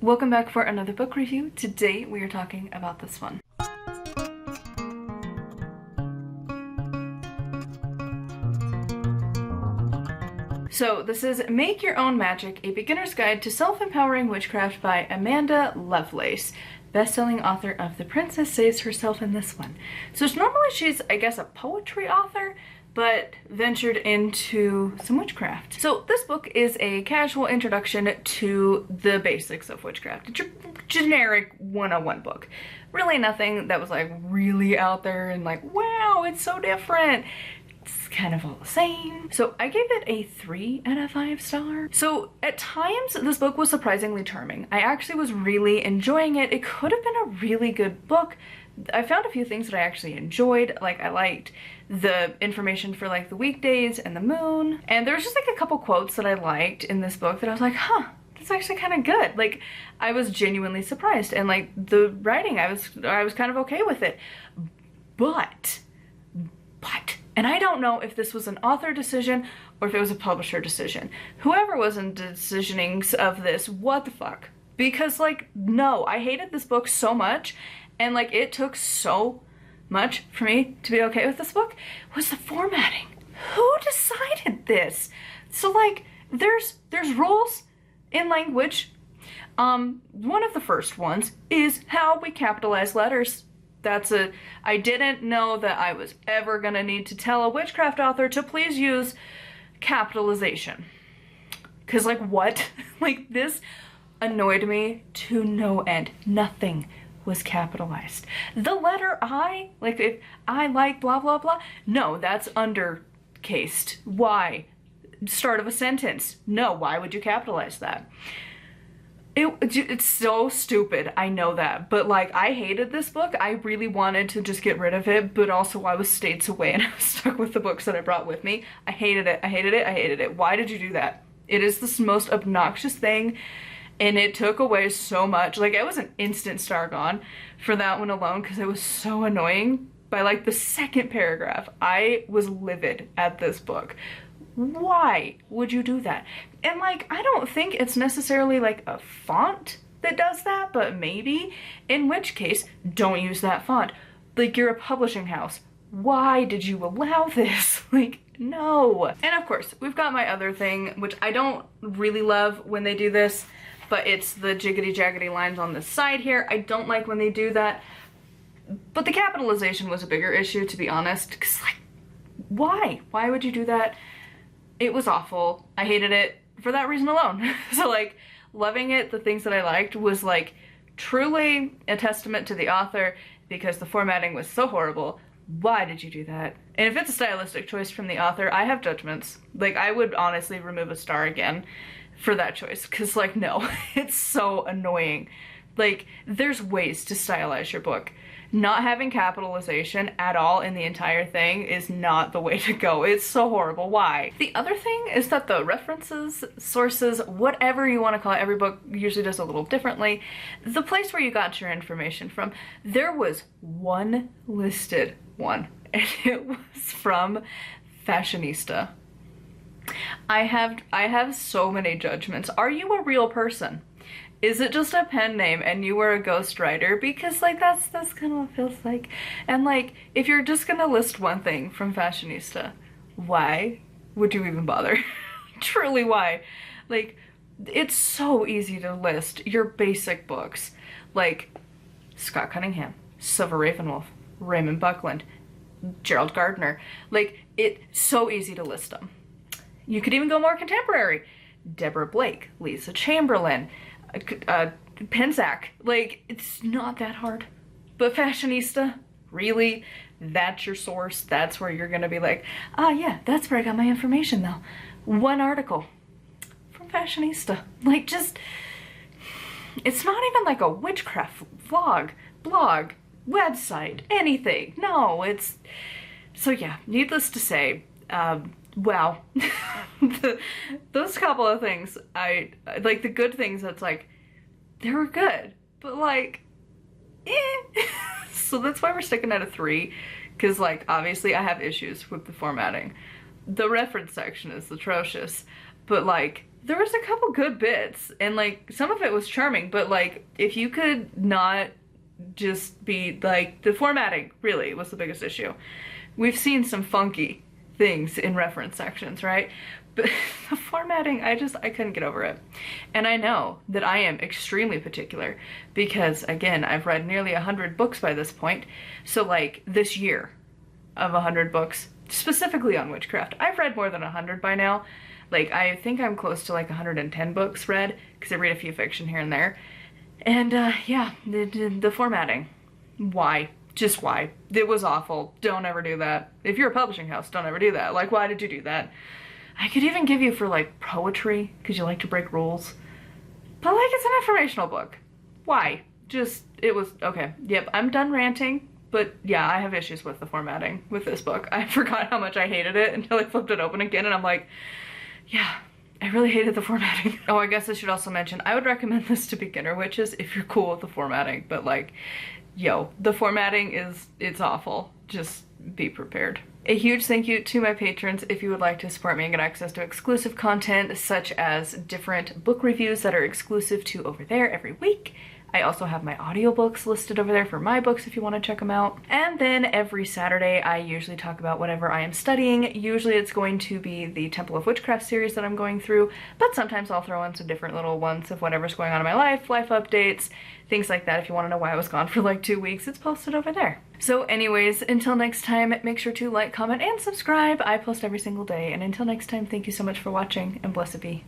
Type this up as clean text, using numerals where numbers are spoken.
Welcome back for another book review. Today we are talking about this one. So this is Make Your Own Magic, A Beginner's Guide to Self-Empowering Witchcraft by Amanda Lovelace, best-selling author of The Princess Saves Herself in this one. So normally she's, I guess, a poetry author, but ventured into some witchcraft. So this book is a casual introduction to the basics of witchcraft. It's a generic 101 book. Really nothing that was like really out there and like, wow, it's so different. It's kind of all the same. So I gave it a 3 out of 5 stars. So at times this book was surprisingly charming. I actually was really enjoying it. It could have been a really good book. I found a few things that I actually enjoyed. Like I liked the information for like the weekdays and the moon. And there was just like a couple quotes that I liked in this book that I was like, huh, that's actually kind of good. Like I was genuinely surprised, and like the writing, I was kind of okay with it. But, and I don't know if this was an author decision or if it was a publisher decision. Whoever was in decisionings of this, what the fuck? Because like, no, I hated this book so much, and like it took so much for me to be okay with this book, was the formatting. Who decided this? So like, there's rules in language. One of the first ones is how we capitalize letters. I didn't know that I was ever gonna need to tell a witchcraft author to please use capitalization. Cause like what? Like this annoyed me to no end. Nothing was capitalized. The letter I, like if I like blah blah blah, no, that's undercased. Why? Start of a sentence. No, why would you capitalize that? It's so stupid, I know that, but like I hated this book. I really wanted to just get rid of it, but also I was states away and I was stuck with the books that I brought with me. I hated it, I hated it, I hated it. Why did you do that? It is the most obnoxious thing, and it took away so much. Like it was an instant star gone for that one alone because it was so annoying. By like the second paragraph, I was livid at this book. Why would you do that? And like, I don't think it's necessarily like a font that does that, but maybe, in which case, don't use that font. Like, you're a publishing house. Why did you allow this? Like, no. And of course, we've got my other thing, which I don't really love when they do this, but it's the jiggity jaggedy lines on this side here. I don't like when they do that. But the capitalization was a bigger issue, to be honest, because like, why? Why would you do that? It was awful. I hated it for that reason alone. So like, loving it, the things that I liked was like truly a testament to the author, because the formatting was so horrible. Why did you do that? And if it's a stylistic choice from the author, I have judgments. Like I would honestly remove a star again for that choice, because like, no, it's so annoying. Like there's ways to stylize your book. Not having capitalization at all in the entire thing is not the way to go. It's so horrible. Why? The other thing is that the references, sources, whatever you want to call it, every book usually does a little differently. The place where you got your information from, there was one listed one, and it was from Fashionista. I have so many judgments. Are you a real person? Is it just a pen name and you were a ghostwriter? Because like that's kind of what it feels like. And like, if you're just gonna list one thing from Fashionista, why would you even bother? Truly, why? Like, it's so easy to list your basic books. Like Scott Cunningham, Silver Ravenwolf, Raymond Buckland, Gerald Gardner. Like, it's so easy to list them. You could even go more contemporary. Deborah Blake, Lisa Chamberlain, Pensac. Like, it's not that hard. But Fashionista, really? That's your source? That's where you're gonna be like, ah, yeah, that's where I got my information though. One article from Fashionista. Like, just, it's not even like a witchcraft vlog, blog, website, anything. No, it's, so yeah, needless to say, wow. Those couple of things, I like the good things, that's like, they were good, but like, eh. So that's why we're sticking at a 3, because like, obviously I have issues with the formatting. The reference section is atrocious, but like, there was a couple good bits, and like some of it was charming, but like if you could not just be like, the formatting really was the biggest issue. We've seen some funky things in reference sections, right? But the formatting, I couldn't get over it. And I know that I am extremely particular because, again, I've read nearly 100 books by this point. So like this year of 100 books, specifically on witchcraft, I've read more than 100 by now. Like, I think I'm close to like 110 books read, because I read a few fiction here and there. And yeah, the formatting. Why? Just why? It was awful. Don't ever do that. If you're a publishing house, don't ever do that. Like, why did you do that? I could even give you for like poetry, because you like to break rules. But like, it's an informational book. Why? Just, it was, okay. Yep, I'm done ranting. But yeah, I have issues with the formatting with this book. I forgot how much I hated it until I flipped it open again, and I'm like, yeah, I really hated the formatting. Oh, I guess I should also mention, I would recommend this to beginner witches if you're cool with the formatting, but like, yo, the formatting it's awful. Just be prepared. A huge thank you to my patrons. If you would like to support me and get access to exclusive content, such as different book reviews that are exclusive to over there every week. I also have my audiobooks listed over there for my books if you want to check them out. And then every Saturday I usually talk about whatever I am studying. Usually it's going to be the Temple of Witchcraft series that I'm going through, but sometimes I'll throw in some different little ones of whatever's going on in my life updates, things like that. If you want to know why I was gone for like 2 weeks, it's posted over there. So anyways, until next time, make sure to like, comment, and subscribe. I post every single day. And until next time, thank you so much for watching, and blessed be.